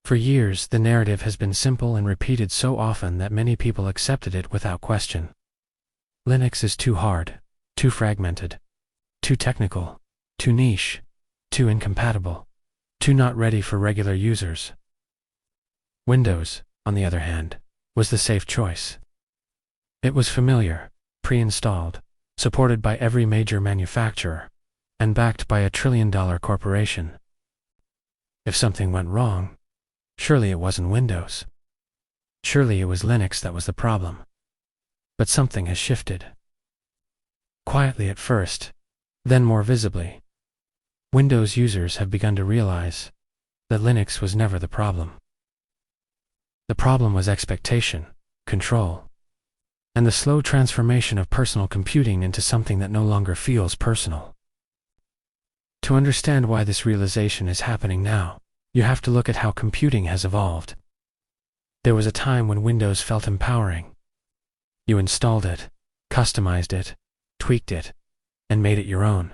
For years, the narrative has been simple and repeated so often that many people accepted it without question. Linux is too hard, too fragmented, too technical, too niche, too incompatible, too not ready for regular users. Windows, on the other hand, was the safe choice. It was familiar, pre-installed, supported by every major manufacturer, and backed by a trillion-dollar corporation. If something went wrong, surely it wasn't Windows. Surely it was Linux that was the problem. But something has shifted. Quietly at first, then more visibly, Windows users have begun to realize that Linux was never the problem. The problem was expectation, control, and the slow transformation of personal computing into something that no longer feels personal. To understand why this realization is happening now, you have to look at how computing has evolved. There was a time when Windows felt empowering. You installed it, customized it, tweaked it, and made it your own.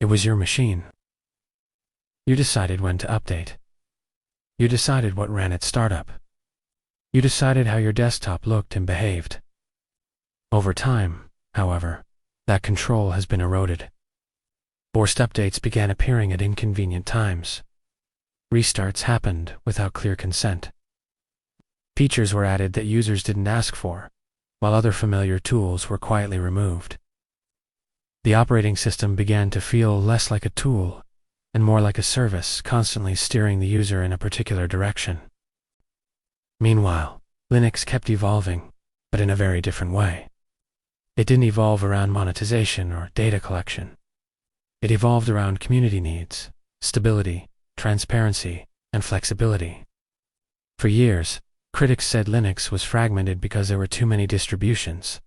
It was your machine. You decided when to update. You decided what ran at startup. You decided how your desktop looked and behaved. Over time, however, that control has been eroded. Forced updates began appearing at inconvenient times. Restarts happened without clear consent. Features were added that users didn't ask for, while other familiar tools were quietly removed. The operating system began to feel less like a tool and more like a service constantly steering the user in a particular direction. Meanwhile, Linux kept evolving, but in a very different way. It didn't evolve around monetization or data collection. It evolved around community needs, stability, transparency, and flexibility. For years, critics said Linux was fragmented because there were too many distributions.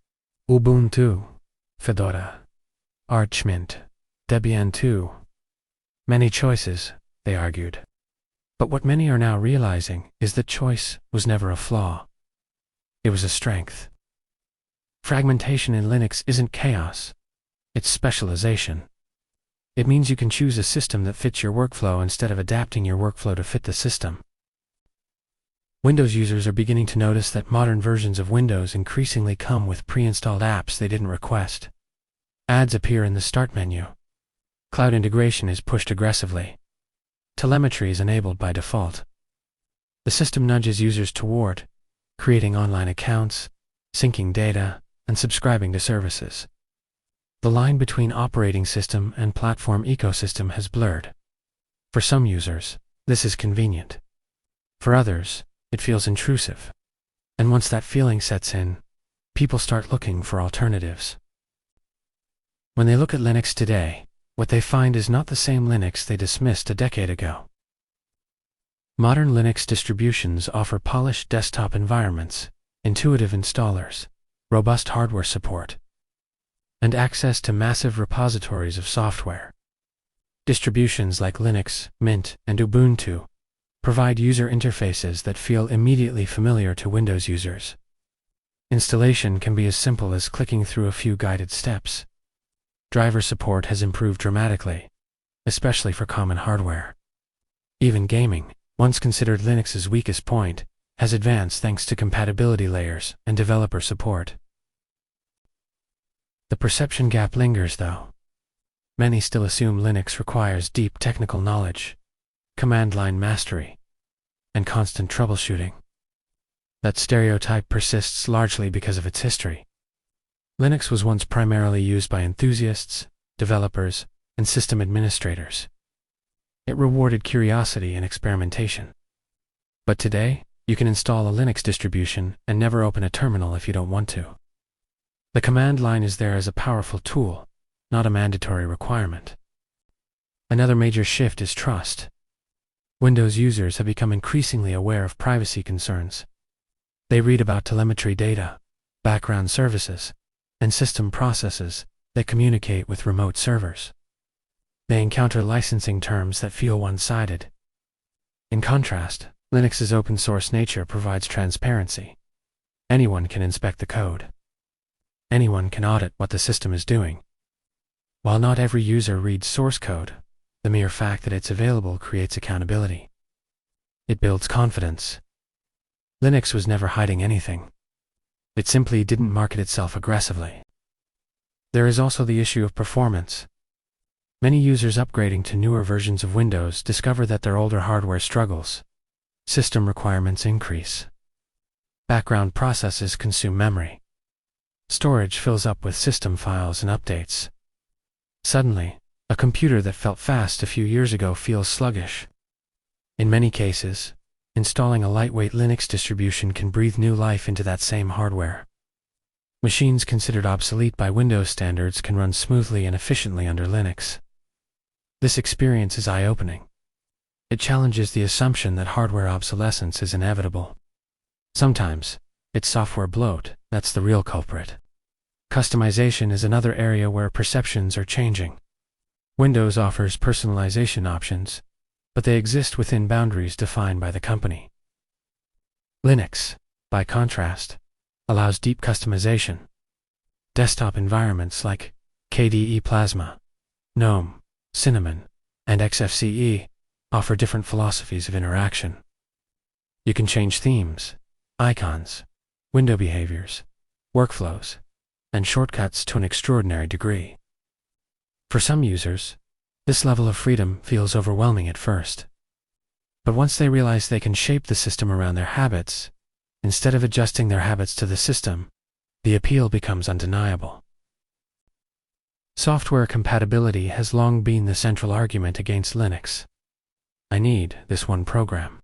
Ubuntu, Fedora, Arch Mint, Debian 2. Many choices, they argued. But what many are now realizing is that choice was never a flaw. It was a strength. Fragmentation in Linux isn't chaos. It's specialization. It means you can choose a system that fits your workflow instead of adapting your workflow to fit the system. Windows users are beginning to notice that modern versions of Windows increasingly come with pre-installed apps they didn't request. Ads appear in the Start menu. Cloud integration is pushed aggressively. Telemetry is enabled by default. The system nudges users toward creating online accounts, syncing data, and subscribing to services. The line between operating system and platform ecosystem has blurred. For some users, this is convenient. For others, it feels intrusive. And once that feeling sets in, people start looking for alternatives. When they look at Linux today, what they find is not the same Linux they dismissed a decade ago. Modern Linux distributions offer polished desktop environments, intuitive installers, robust hardware support, and access to massive repositories of software. Distributions like Linux, Mint, and Ubuntu provide user interfaces that feel immediately familiar to Windows users. Installation can be as simple as clicking through a few guided steps. Driver support has improved dramatically, especially for common hardware. Even gaming, once considered Linux's weakest point, has advanced thanks to compatibility layers and developer support. The perception gap lingers, though. Many still assume Linux requires deep technical knowledge, command line mastery, and constant troubleshooting. That stereotype persists largely because of its history. Linux was once primarily used by enthusiasts, developers, and system administrators. It rewarded curiosity and experimentation. But today, you can install a Linux distribution and never open a terminal if you don't want to. The command line is there as a powerful tool, not a mandatory requirement. Another major shift is trust. Windows users have become increasingly aware of privacy concerns. They read about telemetry data, background services, and system processes that communicate with remote servers. They encounter licensing terms that feel one-sided. In contrast, Linux's open-source nature provides transparency. Anyone can inspect the code. Anyone can audit what the system is doing. While not every user reads source code, the mere fact that it's available creates accountability. It builds confidence. Linux was never hiding anything. It simply didn't market itself aggressively. There is also the issue of performance. Many users upgrading to newer versions of Windows discover that their older hardware struggles. System requirements increase. Background processes consume memory. Storage fills up with system files and updates. Suddenly, a computer that felt fast a few years ago feels sluggish. In many cases, installing a lightweight Linux distribution can breathe new life into that same hardware. Machines considered obsolete by Windows standards can run smoothly and efficiently under Linux. This experience is eye-opening. It challenges the assumption that hardware obsolescence is inevitable. Sometimes, it's software bloat that's the real culprit. Customization is another area where perceptions are changing. Windows offers personalization options, but they exist within boundaries defined by the company. Linux, by contrast, allows deep customization. Desktop environments like KDE Plasma, GNOME, Cinnamon, and XFCE offer different philosophies of interaction. You can change themes, icons, window behaviors, workflows, and shortcuts to an extraordinary degree. For some users, this level of freedom feels overwhelming at first. But once they realize they can shape the system around their habits, instead of adjusting their habits to the system, the appeal becomes undeniable. Software compatibility has long been the central argument against Linux. I need this one program.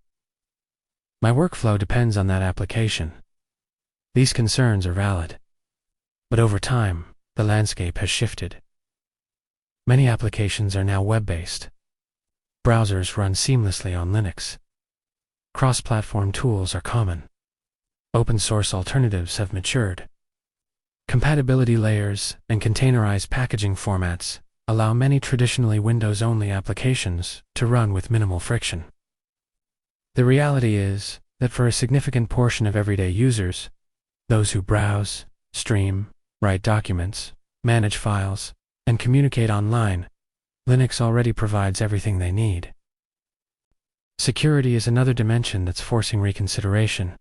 My workflow depends on that application. These concerns are valid. But over time, the landscape has shifted. Many applications are now web-based. Browsers run seamlessly on Linux. Cross-platform tools are common. Open-source alternatives have matured. Compatibility layers and containerized packaging formats allow many traditionally Windows-only applications to run with minimal friction. The reality is that for a significant portion of everyday users, those who browse, stream, write documents, manage files, and communicate online, Linux already provides everything they need. Security is another dimension that's forcing reconsideration.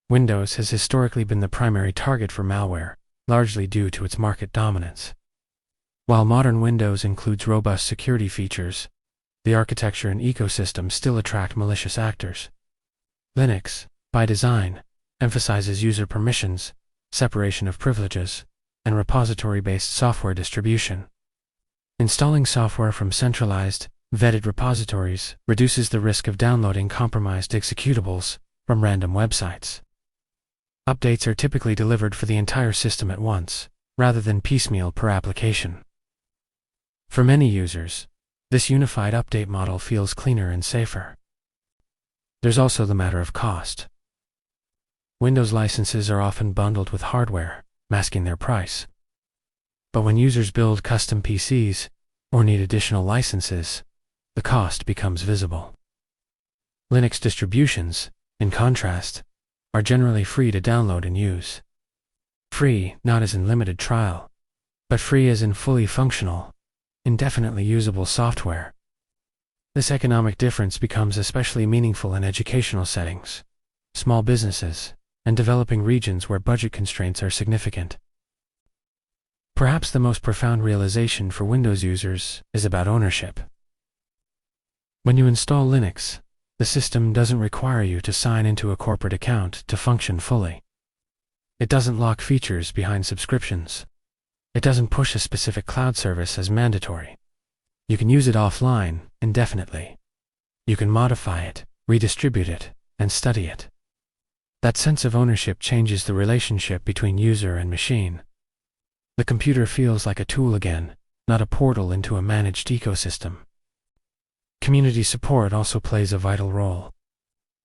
Windows has historically been the primary target for malware, largely due to its market dominance. While modern Windows includes robust security features, the architecture and ecosystem still attract malicious actors. Linux, by design, emphasizes user permissions, separation of privileges, and repository-based software distribution. Installing software from centralized, vetted repositories reduces the risk of downloading compromised executables from random websites. Updates are typically delivered for the entire system at once, rather than piecemeal per application. For many users, this unified update model feels cleaner and safer. There's also the matter of cost. Windows licenses are often bundled with hardware, masking their price. But when users build custom PCs or need additional licenses, the cost becomes visible. Linux distributions, in contrast, are generally free to download and use. Free not as in limited trial, but free as in fully functional, indefinitely usable software. This economic difference becomes especially meaningful in educational settings, small businesses, and developing regions where budget constraints are significant. Perhaps the most profound realization for Windows users is about ownership. When you install Linux, the system doesn't require you to sign into a corporate account to function fully. It doesn't lock features behind subscriptions. It doesn't push a specific cloud service as mandatory. You can use it offline, indefinitely. You can modify it, redistribute it, and study it. That sense of ownership changes the relationship between user and machine. The computer feels like a tool again, not a portal into a managed ecosystem. Community support also plays a vital role.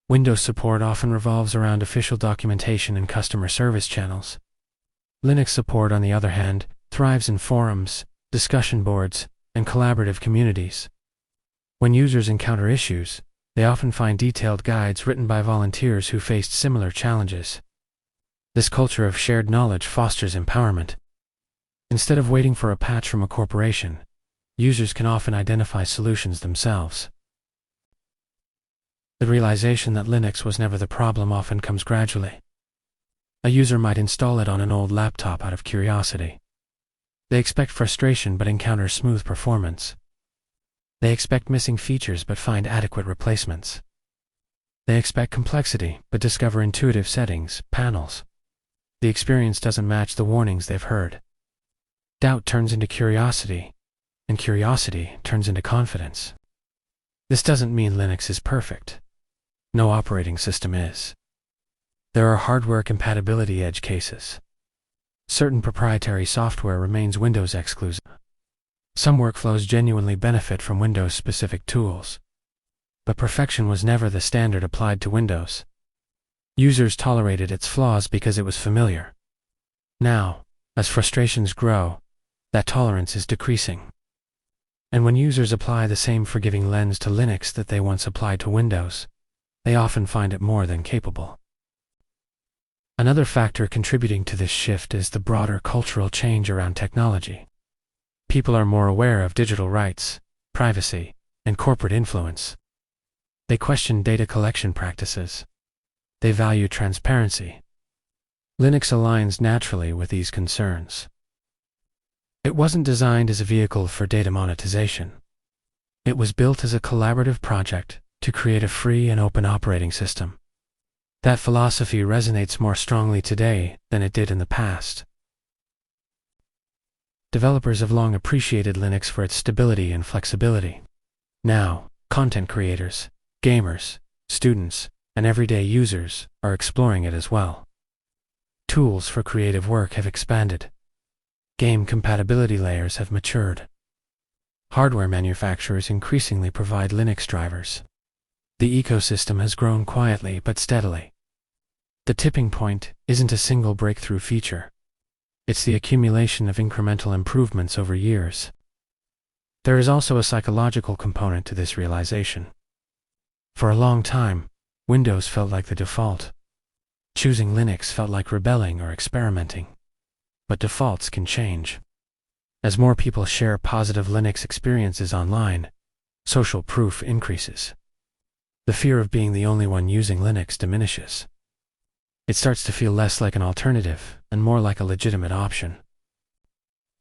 Windows support often revolves around official documentation and customer service channels. Linux support, on the other hand, thrives in forums, discussion boards, and collaborative communities. When users encounter issues, they often find detailed guides written by volunteers who faced similar challenges. This culture of shared knowledge fosters empowerment. Instead of waiting for a patch from a corporation, users can often identify solutions themselves. The realization that Linux was never the problem often comes gradually. A user might install it on an old laptop out of curiosity. They expect frustration but encounter smooth performance. They expect missing features but find adequate replacements. They expect complexity but discover intuitive settings, panels. The experience doesn't match the warnings they've heard. Doubt turns into curiosity, and curiosity turns into confidence. This doesn't mean Linux is perfect. No operating system is. There are hardware compatibility edge cases. Certain proprietary software remains Windows exclusive. Some workflows genuinely benefit from Windows-specific tools. But perfection was never the standard applied to Windows. Users tolerated its flaws because it was familiar. Now, as frustrations grow, that tolerance is decreasing. And when users apply the same forgiving lens to Linux that they once applied to Windows, they often find it more than capable. Another factor contributing to this shift is the broader cultural change around technology. People are more aware of digital rights, privacy, and corporate influence. They question data collection practices. They value transparency. Linux aligns naturally with these concerns. It wasn't designed as a vehicle for data monetization. It was built as a collaborative project to create a free and open operating system. That philosophy resonates more strongly today than it did in the past. Developers have long appreciated Linux for its stability and flexibility. Now, content creators, gamers, students, and everyday users are exploring it as well. Tools for creative work have expanded. Game compatibility layers have matured. Hardware manufacturers increasingly provide Linux drivers. The ecosystem has grown quietly but steadily. The tipping point isn't a single breakthrough feature. It's the accumulation of incremental improvements over years. There is also a psychological component to this realization. For a long time, Windows felt like the default. Choosing Linux felt like rebelling or experimenting. But defaults can change. As more people share positive Linux experiences online, social proof increases. The fear of being the only one using Linux diminishes. It starts to feel less like an alternative and more like a legitimate option.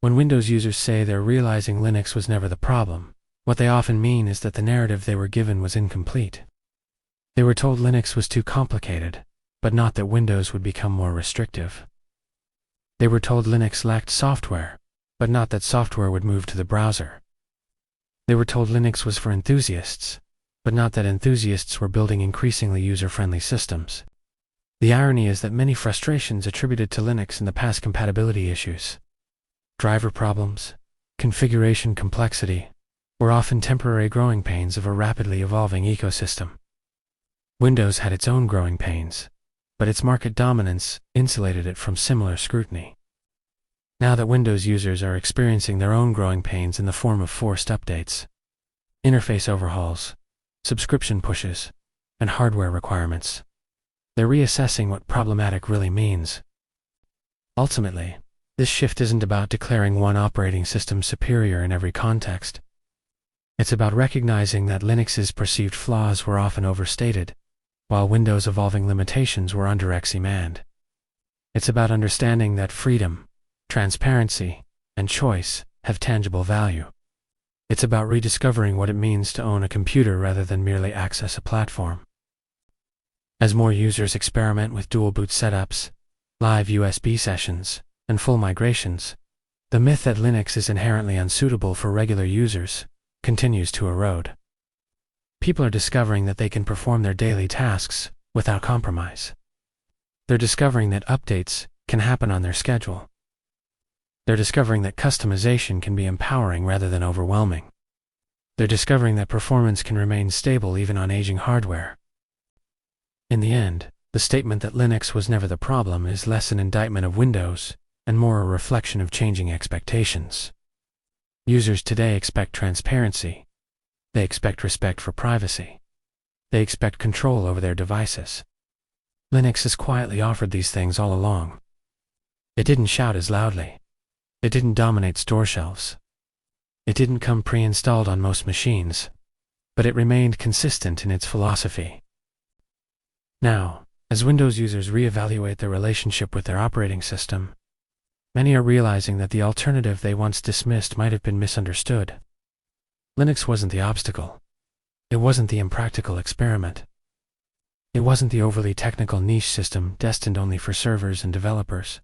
When Windows users say they're realizing Linux was never the problem, what they often mean is that the narrative they were given was incomplete. They were told Linux was too complicated, but not that Windows would become more restrictive. They were told Linux lacked software, but not that software would move to the browser. They were told Linux was for enthusiasts, but not that enthusiasts were building increasingly user-friendly systems. The irony is that many frustrations attributed to Linux in the past compatibility issues, driver problems, configuration complexity, were often temporary growing pains of a rapidly evolving ecosystem. Windows had its own growing pains, but its market dominance insulated it from similar scrutiny. Now that Windows users are experiencing their own growing pains in the form of forced updates, interface overhauls, subscription pushes, and hardware requirements, they're reassessing what problematic really means. Ultimately, this shift isn't about declaring one operating system superior in every context. It's about recognizing that Linux's perceived flaws were often overstated, while Windows' evolving limitations were under-examined. It's about understanding that freedom, transparency, and choice have tangible value. It's about rediscovering what it means to own a computer rather than merely access a platform. As more users experiment with dual boot setups, live USB sessions, and full migrations, the myth that Linux is inherently unsuitable for regular users continues to erode. People are discovering that they can perform their daily tasks without compromise. They're discovering that updates can happen on their schedule. They're discovering that customization can be empowering rather than overwhelming. They're discovering that performance can remain stable even on aging hardware. In the end, the statement that Linux was never the problem is less an indictment of Windows and more a reflection of changing expectations. Users today expect transparency. They expect respect for privacy. They expect control over their devices. Linux has quietly offered these things all along. It didn't shout as loudly. It didn't dominate store shelves. It didn't come pre-installed on most machines. But it remained consistent in its philosophy. Now, as Windows users reevaluate their relationship with their operating system, many are realizing that the alternative they once dismissed might have been misunderstood. Linux wasn't the obstacle. It wasn't the impractical experiment. It wasn't the overly technical niche system destined only for servers and developers.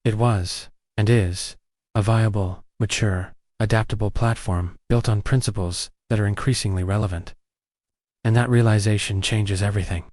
It was, and is, a viable, mature, adaptable platform built on principles that are increasingly relevant. And that realization changes everything.